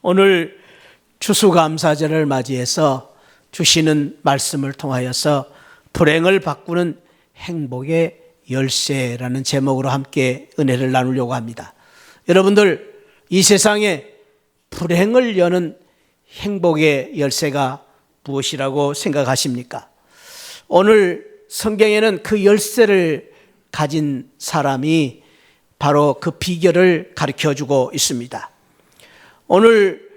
오늘 추수감사절을 맞이해서 주시는 말씀을 통하여서 불행을 바꾸는 행복의 열쇠라는 제목으로 함께 은혜를 나누려고 합니다. 여러분들, 이 세상에 불행을 여는 행복의 열쇠가 무엇이라고 생각하십니까? 오늘 성경에는 그 열쇠를 가진 사람이 바로 그 비결을 가르쳐주고 있습니다. 오늘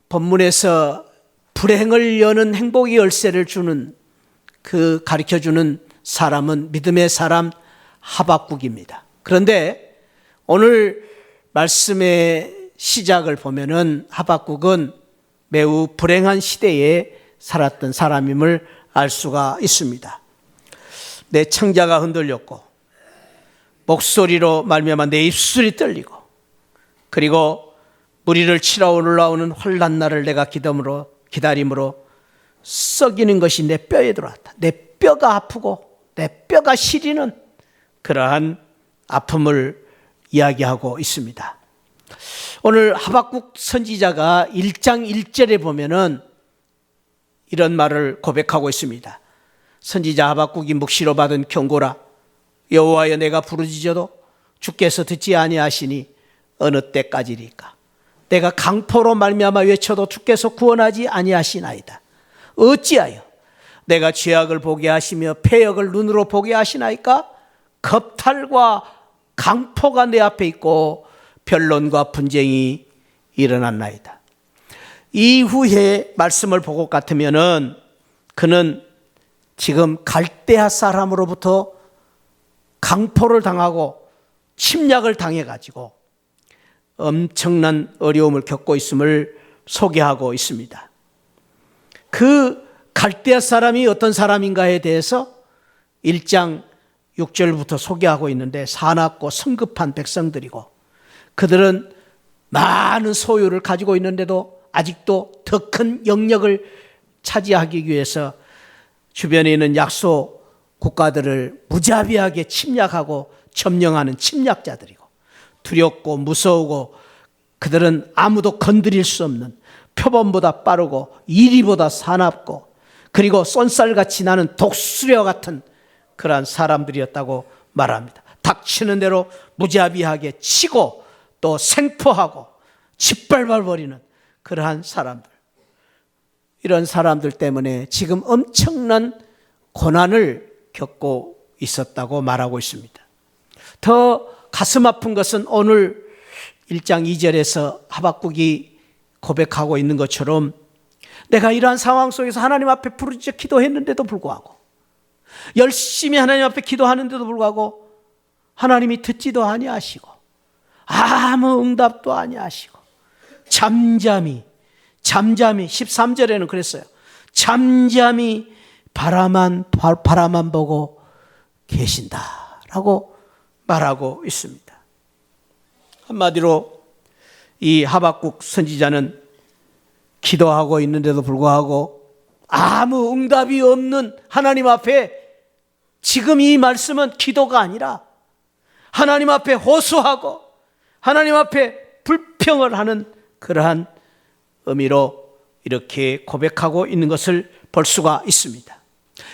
본문에서 불행을 여는 행복의 열쇠를 주는 그 가르쳐주는 사람은 믿음의 사람 하박국입니다. 그런데 오늘 말씀의 시작을 보면은 하박국은 매우 불행한 시대에 살았던 사람임을 알 수가 있습니다. 내 창자가 흔들렸고 목소리로 말미암아 내 입술이 떨리고 그리고 무리를 치러 올라오는 환난날을 내가 기다림으로 썩이는 것이 내 뼈에 들어왔다. 내 뼈가 아프고 내 뼈가 시리는 그러한 아픔을 이야기하고 있습니다. 오늘 하박국 선지자가 1장 1절에 보면은 이런 말을 고백하고 있습니다. 선지자 하박국이 묵시로 받은 경고라. 여호와여, 내가 부르짖어도 주께서 듣지 아니하시니 어느 때까지리까? 내가 강포로 말미암아 외쳐도 주께서 구원하지 아니하시나이다. 어찌하여 내가 죄악을 보게 하시며 패역을 눈으로 보게 하시나이까? 겁탈과 강포가 내 앞에 있고 변론과 분쟁이 일어났나이다. 이후에 말씀을 보고 같으면은 그는 지금 갈대아 사람으로부터 강포를 당하고 침략을 당해가지고 엄청난 어려움을 겪고 있음을 소개하고 있습니다. 그 갈대아 사람이 어떤 사람인가에 대해서 1장 6절부터 소개하고 있는데, 사납고 성급한 백성들이고 그들은 많은 소유를 가지고 있는데도 아직도 더 큰 영역을 차지하기 위해서 주변에 있는 약소 국가들을 무자비하게 침략하고 점령하는 침략자들이고, 두렵고 무서우고 그들은 아무도 건드릴 수 없는, 표범보다 빠르고 이리보다 사납고 그리고 쏜살같이 나는 독수려 같은 그러한 사람들이었다고 말합니다. 닥치는 대로 무자비하게 치고 또 생포하고 짓밟아버리는 그러한 사람들. 이런 사람들 때문에 지금 엄청난 고난을 겪고 있었다고 말하고 있습니다. 더 가슴 아픈 것은 오늘 1장 2절에서 하박국이 고백하고 있는 것처럼 내가 이러한 상황 속에서 하나님 앞에 부르짖어 기도했는데도 불구하고, 열심히 하나님 앞에 기도하는데도 불구하고 하나님이 듣지도 아니하시고 아무 응답도 아니하시고 잠잠히 13절에는 그랬어요. 잠잠히 바라만 보고 계신다라고 말하고 있습니다. 한마디로 이 하박국 선지자는 기도하고 있는데도 불구하고 아무 응답이 없는 하나님 앞에, 지금 이 말씀은 기도가 아니라 하나님 앞에 호소하고 하나님 앞에 불평을 하는 그러한 의미로 이렇게 고백하고 있는 것을 볼 수가 있습니다.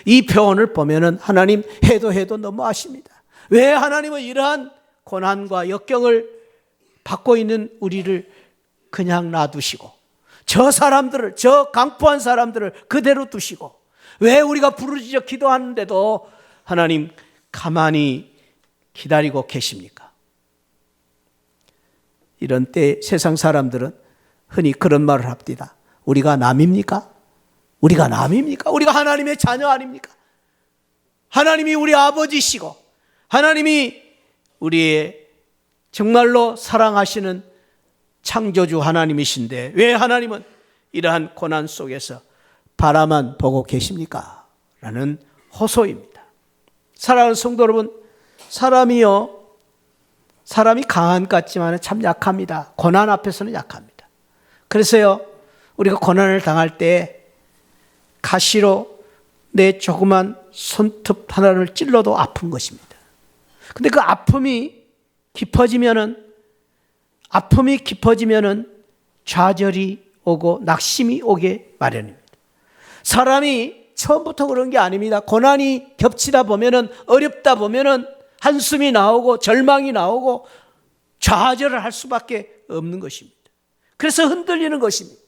이 표현을 보면은 하나님 해도 너무하십니다. 왜 하나님은 이러한 고난과 역경을 받고 있는 우리를 그냥 놔두시고 저 사람들을, 저 강포한 사람들을 그대로 두시고 왜 우리가 부르짖어 기도하는데도 하나님 가만히 기다리고 계십니까? 이런 때 세상 사람들은 흔히 그런 말을 합니다. 우리가 남입니까? 우리가 남입니까? 우리가 하나님의 자녀 아닙니까? 하나님이 우리 아버지시고 하나님이 우리의 정말로 사랑하시는 창조주 하나님이신데 왜 하나님은 이러한 고난 속에서 바라만 보고 계십니까? 라는 호소입니다. 사랑하는 성도 여러분, 사람이 강한 것 같지만 참 약합니다. 고난 앞에서는 약합니다. 그래서요, 우리가 고난을 당할 때 가시로 내 조그만 손톱 하나를 찔러도 아픈 것입니다. 근데 그 아픔이 깊어지면은 좌절이 오고 낙심이 오게 마련입니다. 사람이 처음부터 그런 게 아닙니다. 고난이 겹치다 보면은, 어렵다 보면은 한숨이 나오고 절망이 나오고 좌절을 할 수밖에 없는 것입니다. 그래서 흔들리는 것입니다.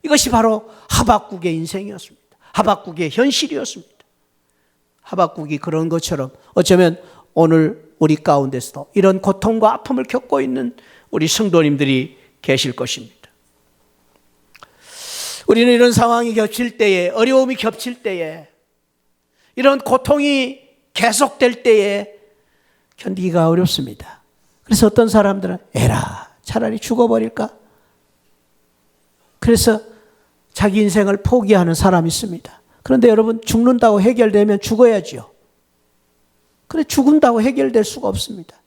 이것이 바로 하박국의 인생이었습니다. 하박국의 현실이었습니다. 하박국이 그런 것처럼 어쩌면 오늘 우리 가운데서도 이런 고통과 아픔을 겪고 있는 우리 성도님들이 계실 것입니다. 우리는 이런 상황이 겹칠 때에, 어려움이 겹칠 때에, 이런 고통이 계속될 때에 견디기가 어렵습니다. 그래서 어떤 사람들은 에라, 차라리 죽어버릴까? 그래서 자기 인생을 포기하는 사람이 있습니다. 그런데 여러분, 죽는다고 해결되면 죽어야지요. 그런데 죽은다고 해결될 수가 없습니다.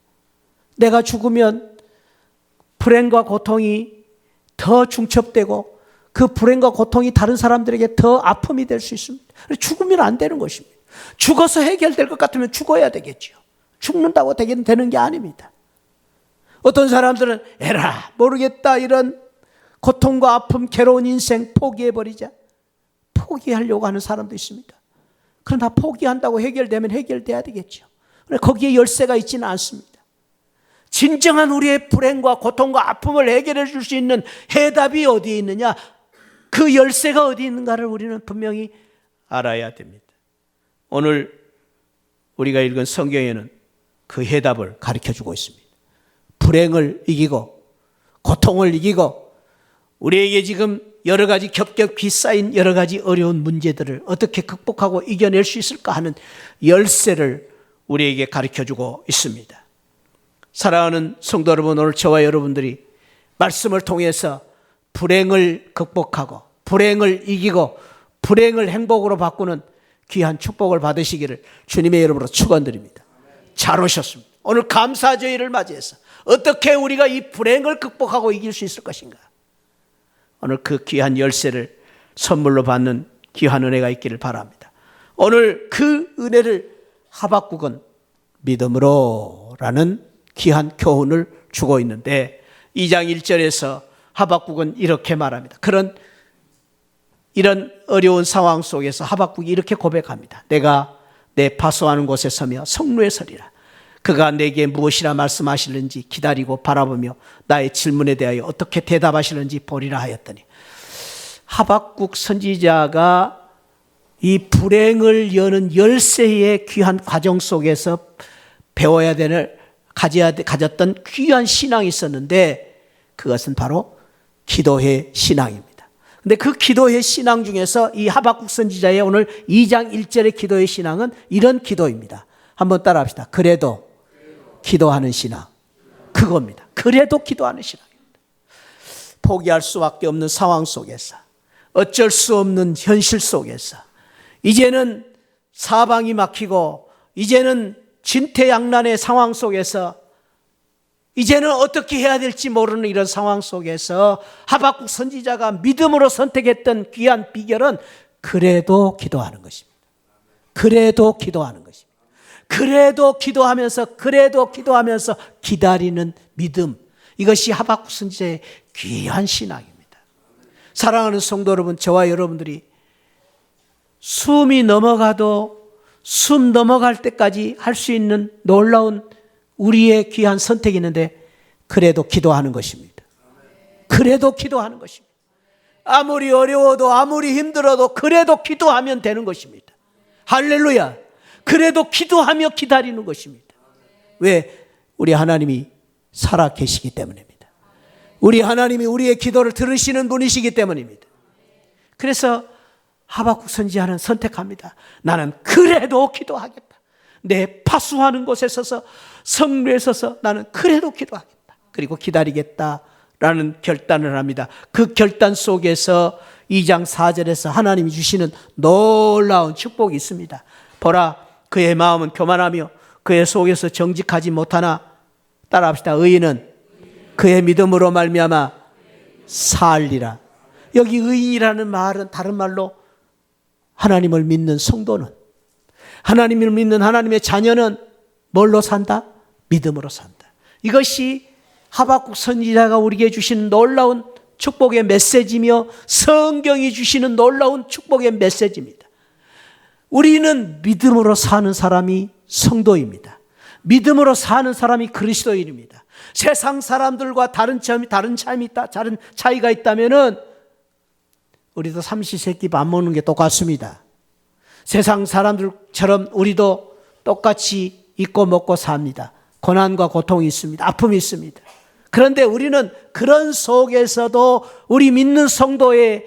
내가 죽으면 불행과 고통이 더 중첩되고 그 불행과 고통이 다른 사람들에게 더 아픔이 될 수 있습니다. 죽으면 안 되는 것입니다. 죽어서 해결될 것 같으면 죽어야 되겠죠. 죽는다고 되는 게 아닙니다. 어떤 사람들은 에라, 모르겠다, 이런 고통과 아픔, 괴로운 인생 포기해버리자, 포기하려고 하는 사람도 있습니다. 그러나 포기한다고 해결되면 해결돼야 되겠죠. 그런데 거기에 열쇠가 있지는 않습니다. 진정한 우리의 불행과 고통과 아픔을 해결해 줄 수 있는 해답이 어디에 있느냐, 그 열쇠가 어디 있는가를 우리는 분명히 알아야 됩니다. 오늘 우리가 읽은 성경에는 그 해답을 가르쳐주고 있습니다. 불행을 이기고 고통을 이기고 우리에게 지금 여러 가지 겹겹이 쌓인 여러 가지 어려운 문제들을 어떻게 극복하고 이겨낼 수 있을까 하는 열쇠를 우리에게 가르쳐주고 있습니다. 사랑하는 성도 여러분, 오늘 저와 여러분들이 말씀을 통해서 불행을 극복하고 불행을 이기고 불행을 행복으로 바꾸는 귀한 축복을 받으시기를 주님의 이름으로 축원드립니다. 잘 오셨습니다. 오늘 감사주의를 맞이해서 어떻게 우리가 이 불행을 극복하고 이길 수 있을 것인가, 오늘 그 귀한 열쇠를 선물로 받는 귀한 은혜가 있기를 바랍니다. 오늘 그 은혜를 하박국은 믿음으로라는 귀한 교훈을 주고 있는데 2장 1절에서 하박국은 이렇게 말합니다. 이런 어려운 상황 속에서 하박국이 이렇게 고백합니다. 내가 내 파수하는 곳에 서며 성루에 서리라. 그가 내게 무엇이라 말씀하실는지 기다리고 바라보며 나의 질문에 대하여 어떻게 대답하실는지 보리라 하였더니, 하박국 선지자가 이 불행을 여는 열쇠의 귀한 과정 속에서 배워야 되는, 가졌던 귀한 신앙이 있었는데 그것은 바로 기도의 신앙입니다. 근데 그 기도의 신앙 중에서 이 하박국 선지자의 오늘 2장 1절의 기도의 신앙은 이런 기도입니다. 한번 따라 합시다. 그래도 기도하는 신앙. 그겁니다. 그래도 기도하는 신앙입니다. 포기할 수밖에 없는 상황 속에서, 어쩔 수 없는 현실 속에서, 이제는 사방이 막히고 이제는 진퇴양난의 상황 속에서 이제는 어떻게 해야 될지 모르는 이런 상황 속에서 하박국 선지자가 믿음으로 선택했던 귀한 비결은 그래도 기도하는 것입니다. 그래도 기도하는 것입니다. 그래도 기도하면서 기다리는 믿음, 이것이 하박국 선지자의 귀한 신앙입니다. 사랑하는 성도 여러분, 저와 여러분들이 숨이 넘어가도 숨 넘어갈 때까지 할 수 있는 놀라운 우리의 귀한 선택이 있는데, 그래도 기도하는 것입니다. 그래도 기도하는 것입니다. 아무리 어려워도 아무리 힘들어도 그래도 기도하면 되는 것입니다. 할렐루야. 그래도 기도하며 기다리는 것입니다. 왜? 우리 하나님이 살아 계시기 때문입니다. 우리 하나님이 우리의 기도를 들으시는 분이시기 때문입니다. 그래서 하박국 선지자는 선택합니다. 나는 그래도 기도하겠다. 내 파수하는 곳에 서서, 성루에 서서 나는 그래도 기도하겠다. 그리고 기다리겠다라는 결단을 합니다. 그 결단 속에서 2장 4절에서 하나님이 주시는 놀라운 축복이 있습니다. 보라, 그의 마음은 교만하며 그의 속에서 정직하지 못하나, 따라합시다. 의인은 그의 믿음으로 말미암아 살리라. 여기 의인이라는 말은 다른 말로 하나님을 믿는 성도는, 하나님을 믿는 하나님의 자녀는 뭘로 산다? 믿음으로 산다. 이것이 하박국 선지자가 우리에게 주시는 놀라운 축복의 메시지며 성경이 주시는 놀라운 축복의 메시지입니다. 우리는 믿음으로 사는 사람이 성도입니다. 믿음으로 사는 사람이 그리스도인입니다. 세상 사람들과 다른 차이가 있다면은 우리도 삼시세끼 밥 먹는 게 똑같습니다. 세상 사람들처럼 우리도 똑같이 입고 먹고 삽니다. 고난과 고통이 있습니다. 아픔이 있습니다. 그런데 우리는 그런 속에서도 우리 믿는 성도의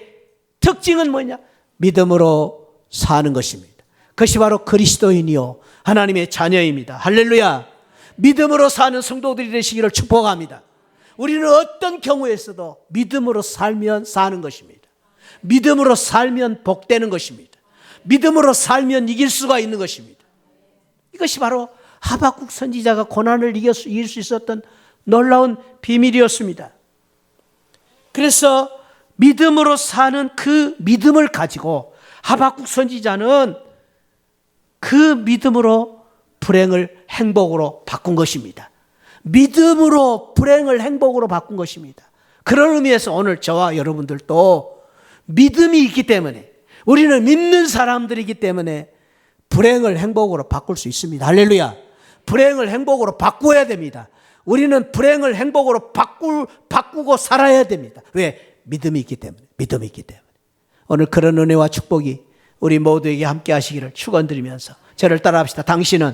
특징은 뭐냐? 믿음으로 사는 것입니다. 그것이 바로 그리스도인이요 하나님의 자녀입니다. 할렐루야. 믿음으로 사는 성도들이 되시기를 축복합니다. 우리는 어떤 경우에서도 믿음으로 살면 사는 것입니다. 믿음으로 살면 복되는 것입니다. 믿음으로 살면 이길 수가 있는 것입니다. 이것이 바로 하박국 선지자가 고난을 이길 수 있었던 놀라운 비밀이었습니다. 그래서 믿음으로 사는 그 믿음을 가지고 하박국 선지자는 그 믿음으로 불행을 행복으로 바꾼 것입니다. 믿음으로 불행을 행복으로 바꾼 것입니다. 그런 의미에서 오늘 저와 여러분들도 믿음이 있기 때문에, 우리는 믿는 사람들이기 때문에 불행을 행복으로 바꿀 수 있습니다. 할렐루야. 불행을 행복으로 바꿔야 됩니다. 우리는 불행을 행복으로 바꾸고 살아야 됩니다. 왜? 믿음이 있기 때문에. 믿음이 있기 때문에. 오늘 그런 은혜와 축복이 우리 모두에게 함께 하시기를 축원드리면서 저를 따라합시다. 당신은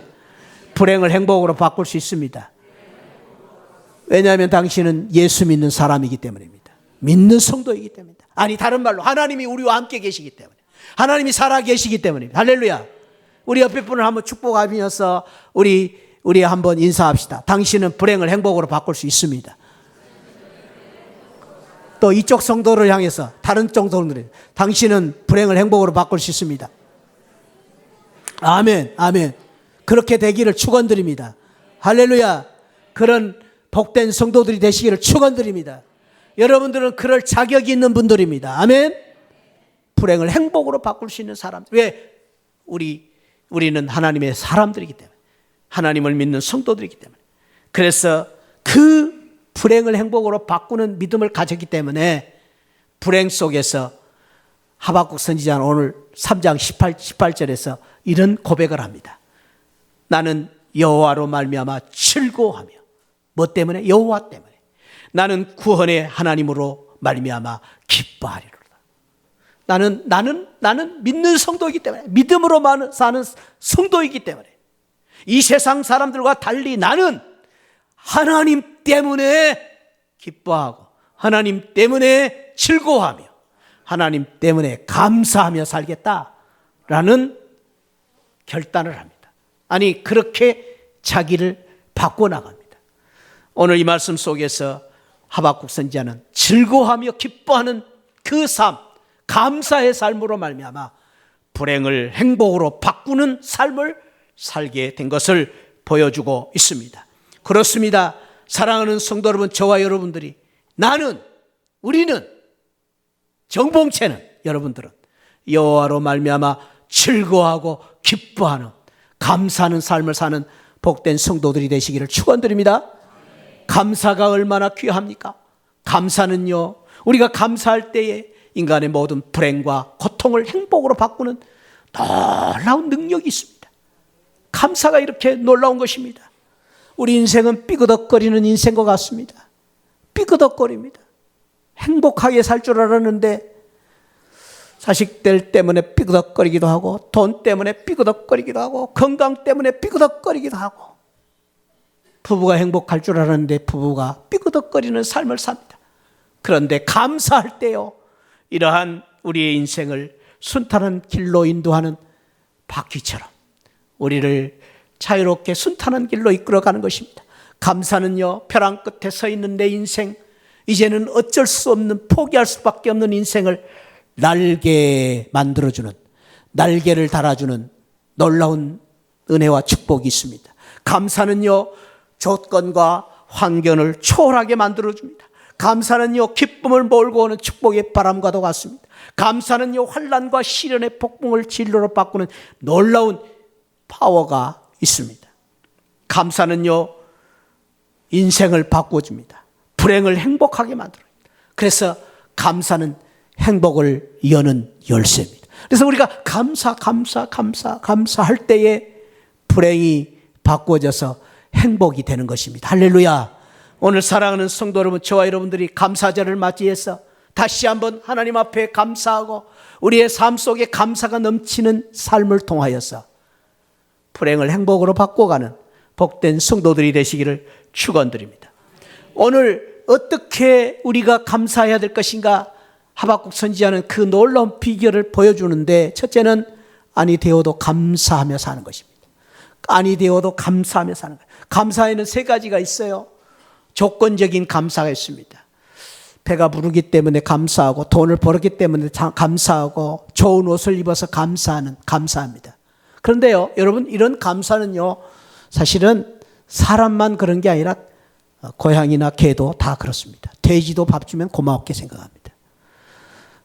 불행을 행복으로 바꿀 수 있습니다. 왜냐하면 당신은 예수 믿는 사람이기 때문입니다. 믿는 성도이기 때문입니다. 아니, 다른 말로 하나님이 우리와 함께 계시기 때문에, 하나님이 살아 계시기 때문입니다. 할렐루야. 우리 옆에 분을 한번 축복하면서 우리 한번 인사합시다. 당신은 불행을 행복으로 바꿀 수 있습니다. 또 이쪽 성도를 향해서 다른 쪽 성도를, 당신은 불행을 행복으로 바꿀 수 있습니다. 아멘, 아멘. 그렇게 되기를 축원드립니다. 할렐루야. 그런 복된 성도들이 되시기를 축원드립니다. 여러분들은 그럴 자격이 있는 분들입니다. 아멘. 불행을 행복으로 바꿀 수 있는 사람. 왜? 우리는 하나님의 사람들이기 때문에, 하나님을 믿는 성도들이기 때문에. 그래서 그 불행을 행복으로 바꾸는 믿음을 가졌기 때문에 불행 속에서 하박국 선지자는 오늘 3장 18절에서 이런 고백을 합니다. 나는 여호와로 말미암아 즐거워하며, 뭐 때문에? 여호와 때문에. 나는 구원의 하나님으로 말미암아 기뻐하리로다. 나는 믿는 성도이기 때문에, 믿음으로 사는 성도이기 때문에, 이 세상 사람들과 달리 나는 하나님 때문에 기뻐하고, 하나님 때문에 즐거워하며, 하나님 때문에 감사하며 살겠다라는 결단을 합니다. 아니, 그렇게 자기를 바꿔나갑니다. 오늘 이 말씀 속에서 하박국 선지자는 즐거워하며 기뻐하는 그 삶, 감사의 삶으로 말미암아 불행을 행복으로 바꾸는 삶을 살게 된 것을 보여주고 있습니다. 그렇습니다. 사랑하는 성도 여러분, 저와 여러분들이, 우리는, 정봉체는, 여러분들은 여호와로 말미암아 즐거워하고 기뻐하는, 감사하는 삶을 사는 복된 성도들이 되시기를 축원드립니다. 감사가 얼마나 귀합니까? 감사는요, 우리가 감사할 때에 인간의 모든 불행과 고통을 행복으로 바꾸는 놀라운 능력이 있습니다. 감사가 이렇게 놀라운 것입니다. 우리 인생은 삐그덕거리는 인생과 같습니다. 삐그덕거립니다. 행복하게 살 줄 알았는데 자식들 때문에 삐그덕거리기도 하고, 돈 때문에 삐그덕거리기도 하고, 건강 때문에 삐그덕거리기도 하고, 부부가 행복할 줄 알았는데 부부가 삐그덕거리는 삶을 삽니다. 그런데 감사할 때요, 이러한 우리의 인생을 순탄한 길로 인도하는 바퀴처럼 우리를 자유롭게 순탄한 길로 이끌어가는 것입니다. 감사는요, 벼랑 끝에 서 있는 내 인생, 이제는 어쩔 수 없는, 포기할 수밖에 없는 인생을 날개 만들어주는, 날개를 달아주는 놀라운 은혜와 축복이 있습니다. 감사는요, 조건과 환경을 초월하게 만들어줍니다. 감사는요, 기쁨을 몰고 오는 축복의 바람과도 같습니다. 감사는요, 환난과 시련의 폭풍을 진로로 바꾸는 놀라운 파워가 있습니다. 감사는요, 인생을 바꿔줍니다. 불행을 행복하게 만들어요. 그래서 감사는 행복을 여는 열쇠입니다. 그래서 우리가 감사할 때에 불행이 바꿔져서 행복이 되는 것입니다. 할렐루야. 오늘 사랑하는 성도 여러분, 저와 여러분들이 감사절을 맞이해서 다시 한번 하나님 앞에 감사하고 우리의 삶 속에 감사가 넘치는 삶을 통하여서 불행을 행복으로 바꿔가는 복된 성도들이 되시기를 축원드립니다. 오늘 어떻게 우리가 감사해야 될 것인가, 하박국 선지자는 그 놀라운 비결을 보여주는데, 첫째는 아니 되어도 감사하며 사는 것입니다. 아니 되어도 감사하며 사는 거예요. 감사에는 세 가지가 있어요. 조건적인 감사가 있습니다. 배가 부르기 때문에 감사하고, 돈을 벌었기 때문에 감사하고, 좋은 옷을 입어서 감사합니다. 그런데요, 여러분, 이런 감사는요, 사실은 사람만 그런 게 아니라 고양이나 개도 다 그렇습니다. 돼지도 밥 주면 고맙게 생각합니다.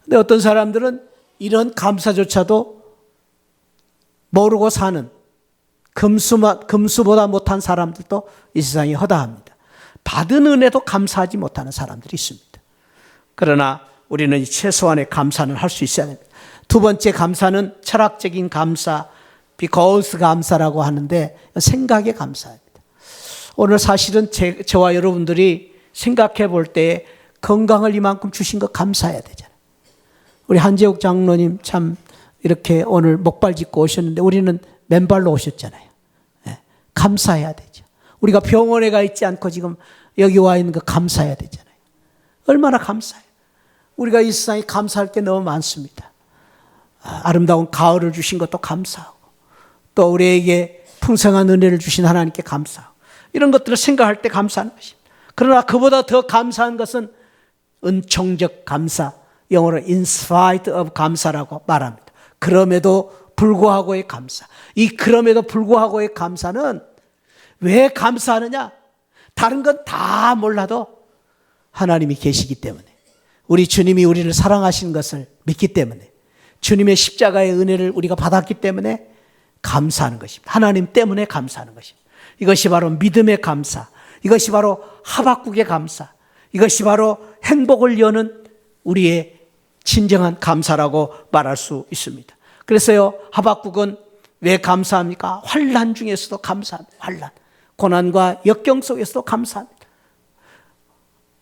근데 어떤 사람들은 이런 감사조차도 모르고 사는, 금수보다 못한 사람들도 이 세상에 허다합니다. 받은 은혜도 감사하지 못하는 사람들이 있습니다. 그러나 우리는 최소한의 감사는 할 수 있어야 됩니다. 두 번째 감사는 철학적인 감사, because 감사라고 하는데, 생각의 감사입니다. 오늘 사실은 저와 여러분들이 생각해 볼 때 건강을 이만큼 주신 것 감사해야 되잖아요. 우리 한재욱 장로님 참 이렇게 오늘 목발 짚고 오셨는데 우리는 맨발로 오셨잖아요. 네, 감사해야 되죠. 우리가 병원에 가 있지 않고 지금 여기 와 있는 거 감사해야 되잖아요. 얼마나 감사해요. 우리가 이 세상에 감사할 게 너무 많습니다. 아름다운 가을을 주신 것도 감사하고, 또 우리에게 풍성한 은혜를 주신 하나님께 감사하고, 이런 것들을 생각할 때 감사하는 것입니다. 그러나 그보다 더 감사한 것은 은총적 감사, 영어로 in spite of 감사라고 말합니다. 그럼에도 불구하고의 감사. 이 그럼에도 불구하고의 감사는 왜 감사하느냐? 다른 건 다 몰라도 하나님이 계시기 때문에, 우리 주님이 우리를 사랑하시는 것을 믿기 때문에, 주님의 십자가의 은혜를 우리가 받았기 때문에 감사하는 것입니다. 하나님 때문에 감사하는 것입니다. 이것이 바로 믿음의 감사, 이것이 바로 하박국의 감사, 이것이 바로 행복을 여는 우리의 진정한 감사라고 말할 수 있습니다. 그래서요, 하박국은 왜 감사합니까? 환난 중에서도 감사합니다. 환난, 고난과 역경 속에서도 감사합니다.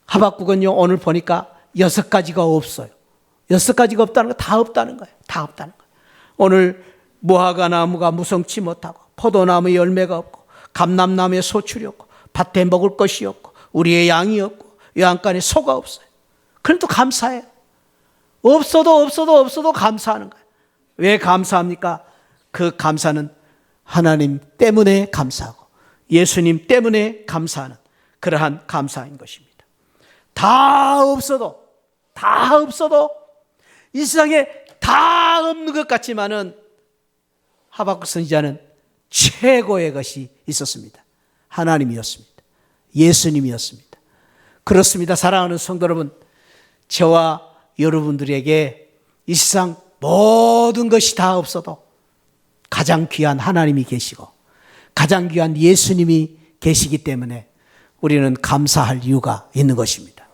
하박국은요, 오늘 보니까 6가지가 없어요. 6가지가 없다는 거 다 없다는 거예요. 다 없다는 거예요. 오늘 무화과 나무가 무성치 못하고, 포도나무에 열매가 없고, 감람나무에 소출이 없고, 밭에 먹을 것이 없고, 우리의 양이 없고, 외양간에 소가 없어요. 그런데 또 감사해요. 없어도 감사하는 거예요. 왜 감사합니까? 그 감사는 하나님 때문에 감사하고 예수님 때문에 감사하는 그러한 감사인 것입니다. 다 없어도 이 세상에 다 없는 것 같지만은 하박국 선지자는 최고의 것이 있었습니다. 하나님이었습니다. 예수님이었습니다. 그렇습니다. 사랑하는 성도 여러분, 저와 여러분들에게 이 세상 모든 것이 다 없어도 가장 귀한 하나님이 계시고 가장 귀한 예수님이 계시기 때문에 우리는 감사할 이유가 있는 것입니다.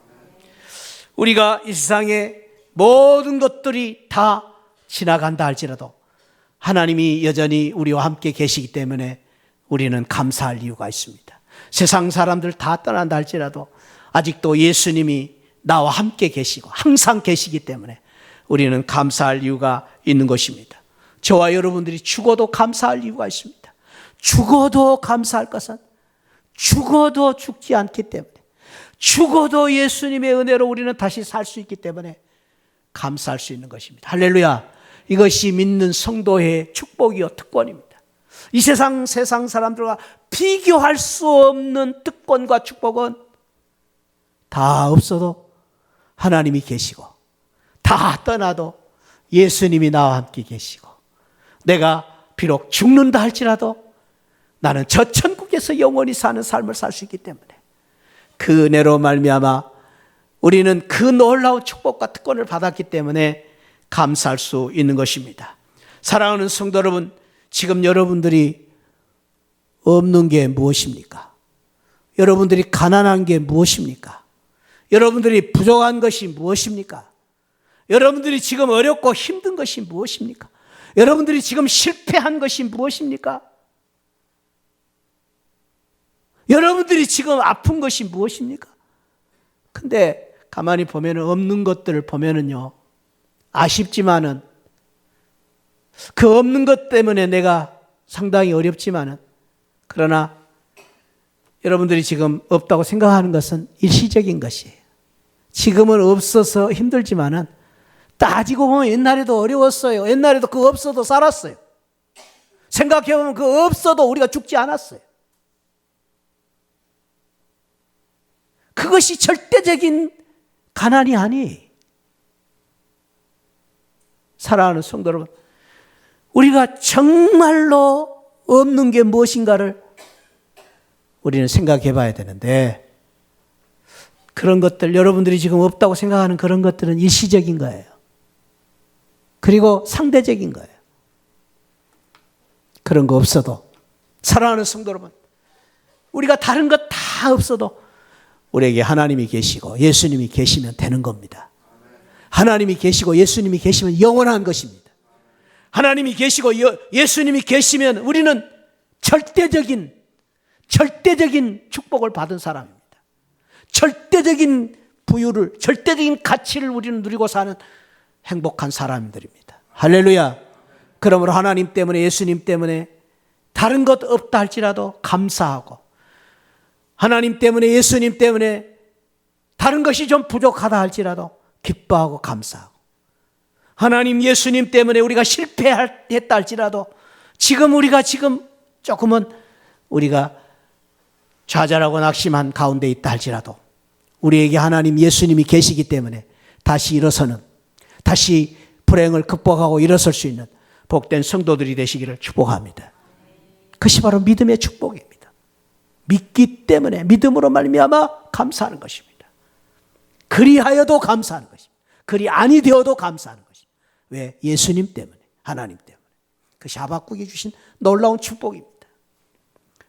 우리가 이 세상에 모든 것들이 다 지나간다 할지라도 하나님이 여전히 우리와 함께 계시기 때문에 우리는 감사할 이유가 있습니다. 세상 사람들 다 떠난다 할지라도 아직도 예수님이 나와 함께 계시고 항상 계시기 때문에 우리는 감사할 이유가 있는 것입니다. 저와 여러분들이 죽어도 감사할 이유가 있습니다. 죽어도 감사할 것은 죽어도 죽지 않기 때문에, 죽어도 예수님의 은혜로 우리는 다시 살 수 있기 때문에 감사할 수 있는 것입니다. 할렐루야. 이것이 믿는 성도의 축복이요 특권입니다. 이 세상 사람들과 비교할 수 없는 특권과 축복은 다 없어도 하나님이 계시고, 다 떠나도 예수님이 나와 함께 계시고, 내가 비록 죽는다 할지라도 나는 저 천국에서 영원히 사는 삶을 살 수 있기 때문에 그 은혜로 말미암아 우리는 그 놀라운 축복과 특권을 받았기 때문에 감사할 수 있는 것입니다. 사랑하는 성도 여러분, 지금 여러분들이 없는 게 무엇입니까? 여러분들이 가난한 게 무엇입니까? 여러분들이 부족한 것이 무엇입니까? 여러분들이 지금 어렵고 힘든 것이 무엇입니까? 여러분들이 지금 실패한 것이 무엇입니까? 여러분들이 지금 아픈 것이 무엇입니까? 근데 가만히 보면 없는 것들을 보면은요, 아쉽지만은 그 없는 것 때문에 내가 상당히 어렵지만은, 그러나 여러분들이 지금 없다고 생각하는 것은 일시적인 것이에요. 지금은 없어서 힘들지만은 따지고 보면 옛날에도 어려웠어요. 옛날에도 그 없어도 살았어요. 생각해보면 그 없어도 우리가 죽지 않았어요. 그것이 절대적인 가난이 아니에요. 사랑하는 성도 여러분, 우리가 정말로 없는 게 무엇인가를 우리는 생각해 봐야 되는데, 그런 것들, 여러분들이 지금 없다고 생각하는 그런 것들은 일시적인 거예요. 그리고 상대적인 거예요. 그런 거 없어도, 사랑하는 성도 여러분, 우리가 다른 것 다 없어도 우리에게 하나님이 계시고 예수님이 계시면 되는 겁니다. 하나님이 계시고 예수님이 계시면 영원한 것입니다. 하나님이 계시고 예수님이 계시면 우리는 절대적인 축복을 받은 사람입니다. 절대적인 부유를, 절대적인 가치를 우리는 누리고 사는 행복한 사람들입니다. 할렐루야. 그러므로 하나님 때문에, 예수님 때문에 다른 것 없다 할지라도 감사하고, 하나님 때문에, 예수님 때문에 다른 것이 좀 부족하다 할지라도 기뻐하고 감사하고, 하나님, 예수님 때문에 우리가 실패했다 할지라도 지금 우리가 지금 조금은 우리가 좌절하고 낙심한 가운데 있다 할지라도 우리에게 하나님, 예수님이 계시기 때문에 다시 일어서는, 다시 불행을 극복하고 일어설 수 있는 복된 성도들이 되시기를 축복합니다. 그것이 바로 믿음의 축복입니다. 믿기 때문에, 믿음으로 말미암아 감사하는 것입니다. 그리하여도 감사하는 것입니다. 그리 아니 되어도 감사하는 것입니다. 왜? 예수님 때문에, 하나님 때문에. 그것이 하박국이 주신 놀라운 축복입니다.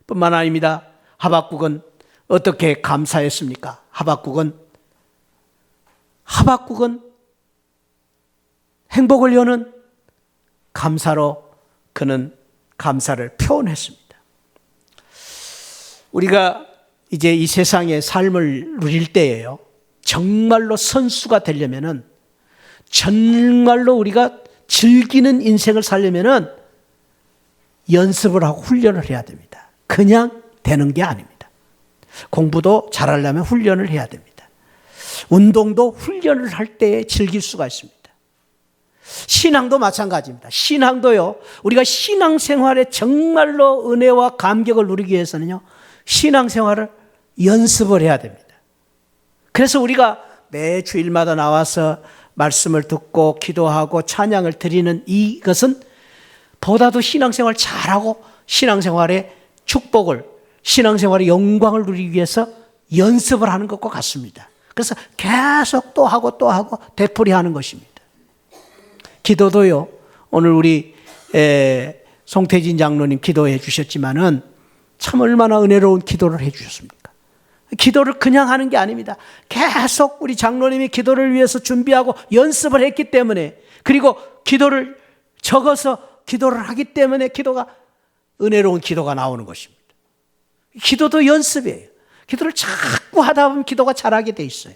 뿐만 아닙니다. 하박국은 어떻게 감사했습니까? 하박국은 행복을 여는 감사로 그는 감사를 표현했습니다. 우리가 이제 이 세상의 삶을 누릴 때예요, 정말로 선수가 되려면은, 정말로 우리가 즐기는 인생을 살려면은 연습을 하고 훈련을 해야 됩니다. 그냥 되는 게 아닙니다. 공부도 잘하려면 훈련을 해야 됩니다. 운동도 훈련을 할 때에 즐길 수가 있습니다. 신앙도 마찬가지입니다. 신앙도요, 우리가 신앙생활에 정말로 은혜와 감격을 누리기 위해서는요, 신앙생활을 연습을 해야 됩니다. 그래서 우리가 매 주일마다 나와서 말씀을 듣고 기도하고 찬양을 드리는 이것은 보다도 신앙생활 잘하고 신앙생활의 축복을, 신앙생활의 영광을 누리기 위해서 연습을 하는 것과 같습니다. 그래서 계속 또 하고 되풀이하는 것입니다. 기도도요, 오늘 우리 송태진 장로님 기도해 주셨지만은 참 얼마나 은혜로운 기도를 해 주셨습니까? 기도를 그냥 하는 게 아닙니다. 계속 우리 장로님이 기도를 위해서 준비하고 연습을 했기 때문에, 그리고 기도를 적어서 기도를 하기 때문에 기도가, 은혜로운 기도가 나오는 것입니다. 기도도 연습이에요. 기도를 자꾸 하다 보면 기도가 잘하게 돼 있어요.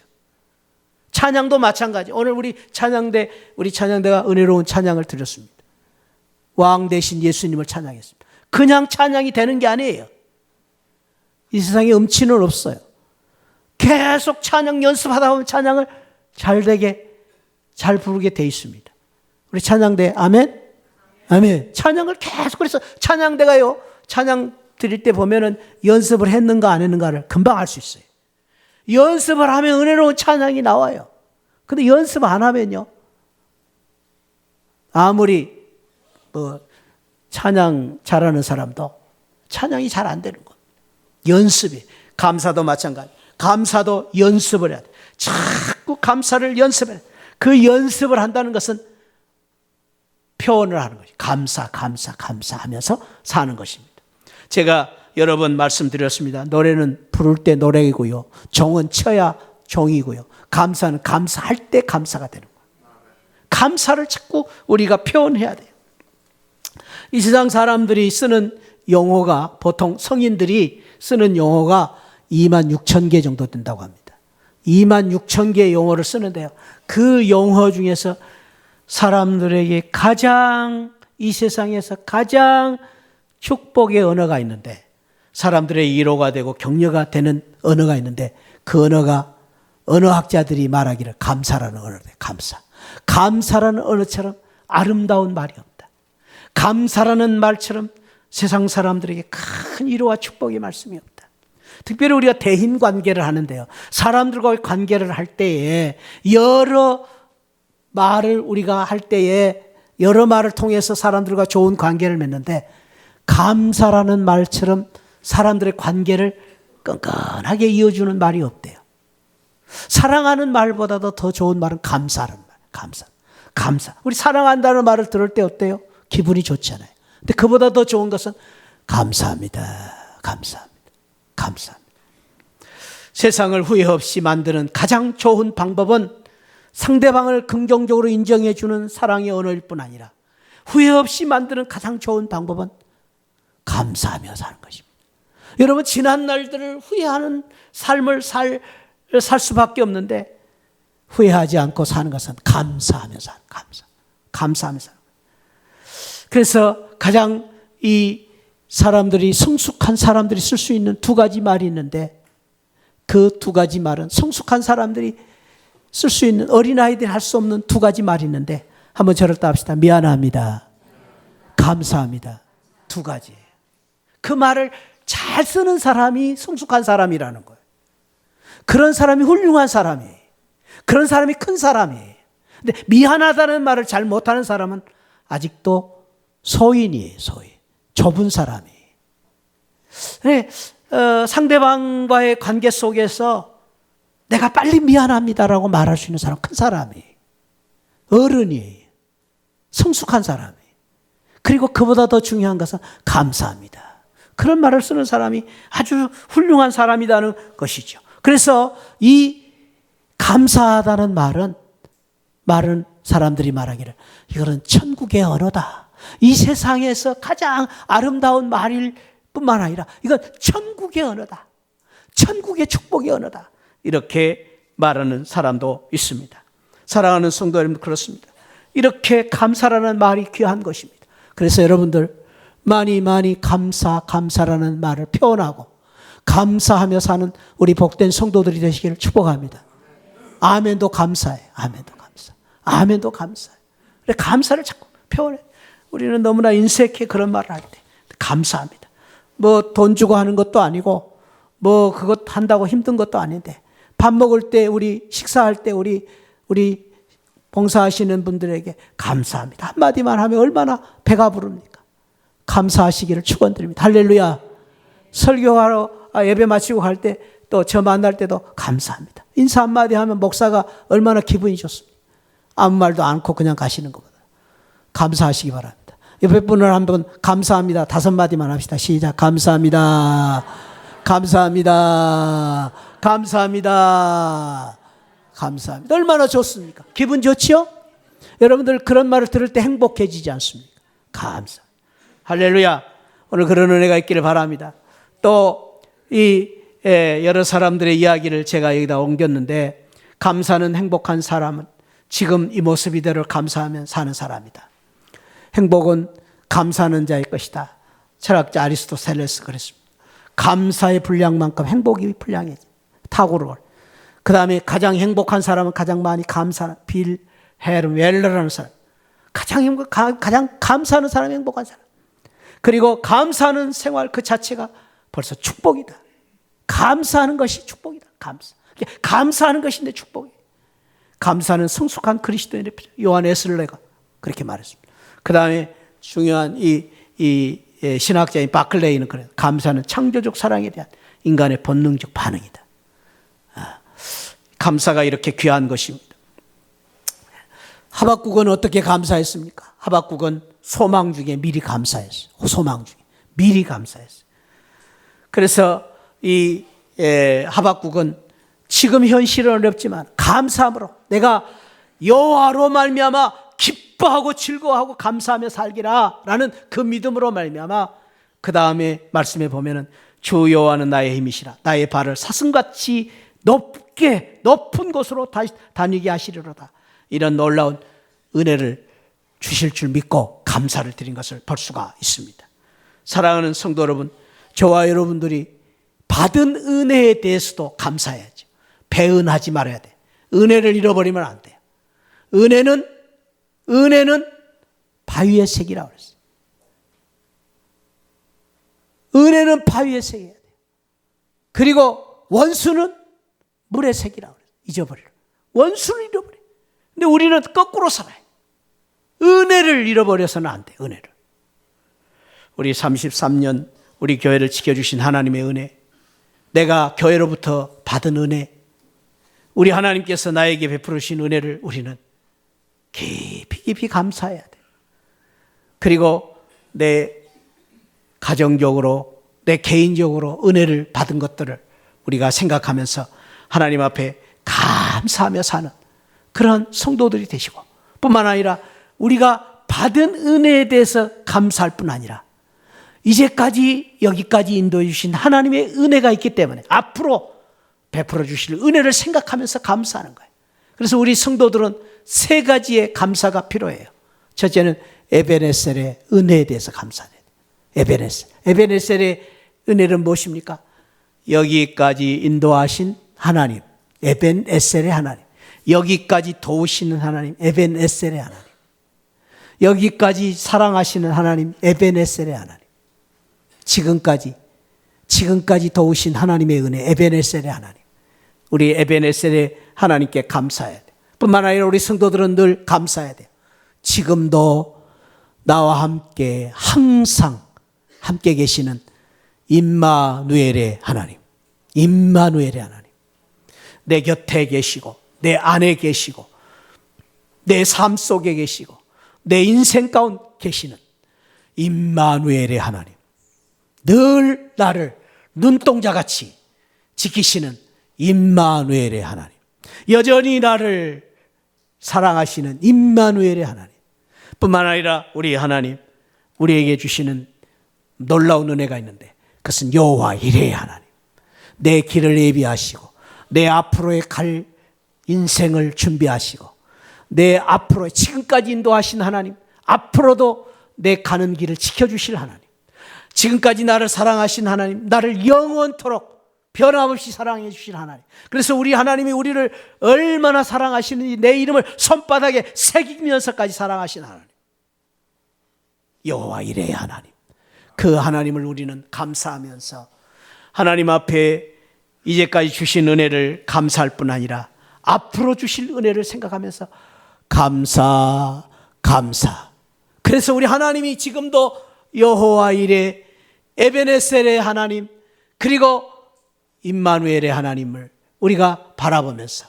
찬양도 마찬가지. 오늘 우리 찬양대가 은혜로운 찬양을 드렸습니다. 왕 대신 예수님을 찬양했습니다. 그냥 찬양이 되는 게 아니에요. 이 세상에 음치는 없어요. 계속 찬양 연습하다 보면 찬양을 잘 부르게 돼 있습니다. 우리 찬양대, 아멘? 아멘. 찬양을 계속, 그래서 찬양대가요, 찬양 드릴 때 보면은 연습을 했는가 안 했는가를 금방 알 수 있어요. 연습을 하면 은혜로운 찬양이 나와요. 근데 연습 안 하면요, 아무리 찬양 잘하는 사람도 찬양이 잘 안 되는 거예요. 연습이. 감사도 마찬가지. 감사도 연습을 해야 돼. 자꾸 감사를 연습해야 돼. 그 연습을 한다는 것은 표현을 하는 것이 감사하면서 사는 것입니다. 제가 여러 번 말씀드렸습니다. 노래는 부를 때 노래이고요, 종은 쳐야 종이고요. 감사는 감사할 때 감사가 되는 거예요. 감사를 자꾸 우리가 표현해야 돼요. 이 세상 사람들이 쓰는 용어가, 보통 성인들이 쓰는 용어가 26,000개 정도 된다고 합니다. 26,000개의 용어를 쓰는데요. 그 용어 중에서 사람들에게 가장, 이 세상에서 가장 축복의 언어가 있는데, 사람들의 위로가 되고 격려가 되는 언어가 있는데, 그 언어가 언어학자들이 말하기를 감사라는 언어래요. 감사. 감사라는 언어처럼 아름다운 말이 없다. 감사라는 말처럼 세상 사람들에게 큰 위로와 축복의 말씀이 없다. 특별히 우리가 대인 관계를 하는데요. 사람들과의 관계를 할 때에 여러 말을 우리가 할 때에 여러 말을 통해서 사람들과 좋은 관계를 맺는데, 감사라는 말처럼 사람들의 관계를 끈끈하게 이어주는 말이 없대요. 사랑하는 말보다도 더 좋은 말은 감사라는 말. 감사. 우리 사랑한다는 말을 들을 때 어때요? 기분이 좋잖아요. 근데 그보다 더 좋은 것은 감사합니다. 세상을 후회 없이 만드는 가장 좋은 방법은 상대방을 긍정적으로 인정해 주는 사랑의 언어일 뿐 아니라, 후회 없이 만드는 가장 좋은 방법은 감사하며 사는 것입니다. 여러분, 지난 날들을 후회하는 삶을 살 수밖에 없는데, 후회하지 않고 사는 것은 감사하며 사는, 감사하며 사는. 그래서 가장 이 사람들이, 성숙한 사람들이 쓸 수 있는 두 가지 말이 있는데, 그 두 가지 말은 성숙한 사람들이 쓸 수 있는, 어린아이들이 할 수 없는 두 가지 말이 있는데, 한번 저를 따합시다. 미안합니다. 감사합니다. 두 가지예요. 그 말을 잘 쓰는 사람이 성숙한 사람이라는 거예요. 그런 사람이 훌륭한 사람이에요. 그런 사람이 큰 사람이에요. 근데 미안하다는 말을 잘 못하는 사람은 아직도 소인이에요. 소인. 좁은 사람이에요. 상대방과의 관계 속에서 내가 빨리 미안합니다라고 말할 수 있는 사람, 큰 사람이에요. 어른이에요. 성숙한 사람이에요. 그리고 그보다 더 중요한 것은 감사합니다. 그런 말을 쓰는 사람이 아주 훌륭한 사람이라는 것이죠. 그래서 이 감사하다는 말은 사람들이 말하기를 이거는 천국의 언어다. 이 세상에서 가장 아름다운 말일 뿐만 아니라 이건 천국의 언어다. 천국의 축복의 언어다. 이렇게 말하는 사람도 있습니다. 사랑하는 성도 여러분, 그렇습니다. 이렇게 감사라는 말이 귀한 것입니다. 그래서 여러분들 많이 감사라는 말을 표현하고 감사하며 사는 우리 복된 성도들이 되시기를 축복합니다. 아멘도 감사해요. 아멘도 감사해요. 그래, 감사를 자꾸 표현해. 우리는 너무나 인색해, 그런 말을 할 때. 감사합니다. 뭐 돈 주고 하는 것도 아니고, 뭐 그것 한다고 힘든 것도 아닌데, 밥 먹을 때, 우리 식사할 때 우리 봉사하시는 분들에게 감사합니다 한마디만 하면 얼마나 배가 부릅니까? 감사하시기를 축원드립니다. 할렐루야. 설교하러 예배 마치고 갈 때, 또 저 만날 때도 감사합니다. 인사 한마디 하면 목사가 얼마나 기분이 좋습니까? 아무 말도 않고 그냥 가시는 것보다 감사하시기 바랍니다. 옆에 분을 한번 감사합니다 5마디만 합시다. 시작. 감사합니다. 얼마나 좋습니까? 기분 좋지요? 여러분들 그런 말을 들을 때 행복해지지 않습니까? 감사. 할렐루야. 오늘 그런 은혜가 있기를 바랍니다. 또 여러 사람들의 이야기를 제가 여기다 옮겼는데, 감사는 행복한 사람은 지금 이 모습 이대로 감사하면 사는 사람이다. 행복은 감사하는 자의 것이다. 철학자 아리스토텔레스 그랬습니다. 감사의 분량만큼 행복이 분량이지. 탁월을. 그 다음에 가장 행복한 사람은 가장 많이 감사하는 빌 헤름 웰러라는 사람. 가장 감사하는 사람이 행복한 사람. 그리고 감사하는 생활 그 자체가 벌써 축복이다. 감사하는 것이 축복이다. 감사하는 것인데 축복이. 감사는 성숙한 그리스도인의 필요. 요한 에슬레가 그렇게 말했습니다. 그 다음에 중요한 이 신학자인 바클레이는 그래요. 감사는 창조적 사랑에 대한 인간의 본능적 반응이다. 감사가 이렇게 귀한 것입니다. 하박국은 어떻게 감사했습니까? 하박국은 소망 중에 미리 감사했어요. 소망 중에 미리 감사했어요. 그래서 이 하박국은 지금 현실은 어렵지만 감사함으로 내가 여호와로 말미암아 기뻐하고 즐거워하고 감사하며 살기라 라는 그 믿음으로 말미암아 그 다음에 말씀에 보면은 주 여호와는 나의 힘이시라 나의 발을 사슴같이 높은 곳으로 다니게 하시리로다. 이런 놀라운 은혜를 주실 줄 믿고 감사를 드린 것을 볼 수가 있습니다. 사랑하는 성도 여러분, 저와 여러분들이 받은 은혜에 대해서도 감사해야죠. 배은하지 말아야 돼. 은혜를 잃어버리면 안 돼요. 은혜는 바위의 색이라고 그랬어요. 은혜는 바위의 색이어야 돼요. 그리고 원수는 물의 색이라고 그래요. 잊어버려. 원수를 잃어버려. 근데 우리는 거꾸로 살아요. 은혜를 잃어버려서는 안 돼. 은혜를. 우리 33년 우리 교회를 지켜주신 하나님의 은혜, 내가 교회로부터 받은 은혜, 우리 하나님께서 나에게 베풀으신 은혜를 우리는 깊이 감사해야 돼. 그리고 내 가정적으로, 내 개인적으로 은혜를 받은 것들을 우리가 생각하면서 하나님 앞에 감사하며 사는 그런 성도들이 되시고, 뿐만 아니라 우리가 받은 은혜에 대해서 감사할 뿐 아니라 이제까지 여기까지 인도해 주신 하나님의 은혜가 있기 때문에 앞으로 베풀어 주실 은혜를 생각하면서 감사하는 거예요. 그래서 우리 성도들은 세 가지의 감사가 필요해요. 첫째는 에베네셀의 은혜에 대해서 감사해야 돼요. 에베네셀의 은혜는 무엇입니까? 여기까지 인도하신 하나님, 에벤에셀의 하나님. 여기까지 도우시는 하나님, 에벤에셀의 하나님. 여기까지 사랑하시는 하나님, 에벤에셀의 하나님. 지금까지 도우신 하나님의 은혜, 에벤에셀의 하나님. 우리 에벤에셀의 하나님께 감사해야 돼요. 뿐만 아니라 우리 성도들은 늘 감사해야 돼요. 지금도 나와 함께 항상 함께 계시는 임마누엘의 하나님, 임마누엘의 하나님. 내 곁에 계시고 내 안에 계시고 내 삶 속에 계시고 내 인생 가운데 계시는 임마누엘의 하나님. 늘 나를 눈동자같이 지키시는 임마누엘의 하나님. 여전히 나를 사랑하시는 임마누엘의 하나님. 뿐만 아니라 우리 하나님, 우리에게 주시는 놀라운 은혜가 있는데 그것은 여호와 이레의 하나님. 내 길을 예비하시고 내 앞으로의 갈 인생을 준비하시고 내 앞으로 지금까지 인도하신 하나님, 앞으로도 내 가는 길을 지켜주실 하나님, 지금까지 나를 사랑하신 하나님, 나를 영원토록 변함없이 사랑해 주실 하나님. 그래서 우리 하나님이 우리를 얼마나 사랑하시는지 내 이름을 손바닥에 새기면서까지 사랑하신 하나님, 여호와 이레의 하나님. 그 하나님을 우리는 감사하면서 하나님 앞에 이제까지 주신 은혜를 감사할 뿐 아니라 앞으로 주실 은혜를 생각하면서 감사. 그래서 우리 하나님이 지금도 여호와 이레, 에베네셀의 하나님, 그리고 임마누엘의 하나님을 우리가 바라보면서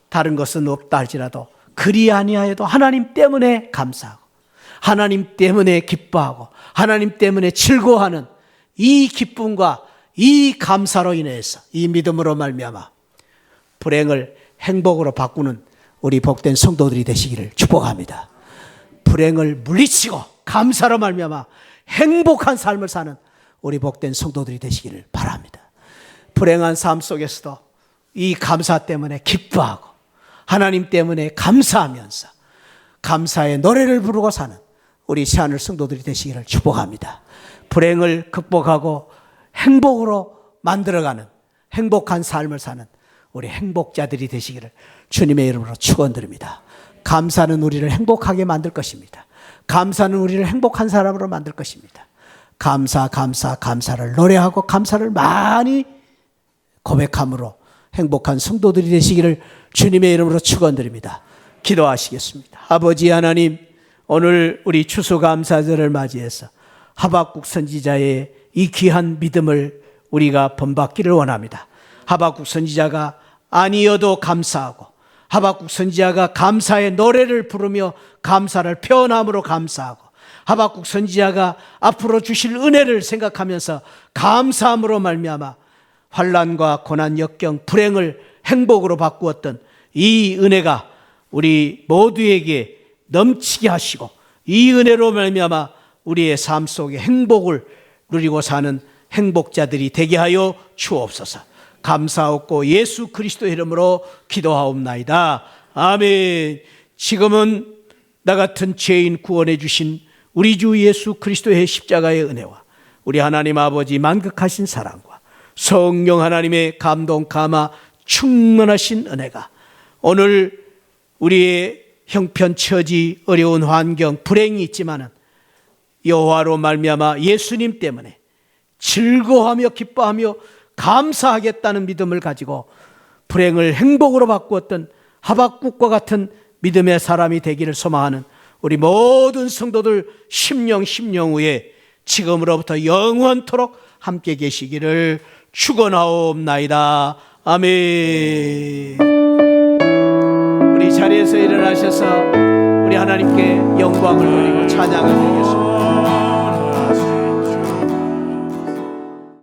다른 것은 없다 할지라도 그리 아니하여도 하나님 때문에 감사하고 하나님 때문에 기뻐하고 하나님 때문에 즐거워하는 이 기쁨과 이 감사로 인해서 이 믿음으로 말미암아 불행을 행복으로 바꾸는 우리 복된 성도들이 되시기를 축복합니다. 불행을 물리치고 감사로 말미암아 행복한 삶을 사는 우리 복된 성도들이 되시기를 바랍니다. 불행한 삶 속에서도 이 감사 때문에 기뻐하고 하나님 때문에 감사하면서 감사의 노래를 부르고 사는 우리 새하늘 성도들이 되시기를 축복합니다. 불행을 극복하고 행복으로 만들어가는 행복한 삶을 사는 우리 행복자들이 되시기를 주님의 이름으로 축원드립니다. 감사는 우리를 행복하게 만들 것입니다. 감사는 우리를 행복한 사람으로 만들 것입니다. 감사를 노래하고 감사를 많이 고백함으로 행복한 성도들이 되시기를 주님의 이름으로 축원드립니다. 기도하시겠습니다. 아버지 하나님, 오늘 우리 추수감사절을 맞이해서 하박국 선지자의 이 귀한 믿음을 우리가 본받기를 원합니다. 하박국 선지자가 아니어도 감사하고 하박국 선지자가 감사의 노래를 부르며 감사를 표현함으로 감사하고 하박국 선지자가 앞으로 주실 은혜를 생각하면서 감사함으로 말미암아 환난과 고난 역경 불행을 행복으로 바꾸었던 이 은혜가 우리 모두에게 넘치게 하시고 이 은혜로 말미암아 우리의 삶 속에 행복을 누리고 사는 행복자들이 되게 하여 주옵소서. 감사하고 예수 그리스도의 이름으로 기도하옵나이다. 아멘. 지금은 나 같은 죄인 구원해 주신 우리 주 예수 그리스도의 십자가의 은혜와 우리 하나님 아버지 만극하신 사랑과 성령 하나님의 감동 감화 충만하신 은혜가 오늘 우리의 형편처지 어려운 환경 불행이 있지만은 여호와로 말미암아 예수님 때문에 즐거워하며 기뻐하며 감사하겠다는 믿음을 가지고 불행을 행복으로 바꾸었던 하박국과 같은 믿음의 사람이 되기를 소망하는 우리 모든 성도들 심령 후에 지금으로부터 영원토록 함께 계시기를 축원하옵나이다. 아멘. 우리 자리에서 일어나셔서 우리 하나님께 영광을 돌리고 찬양을 드리겠습니다.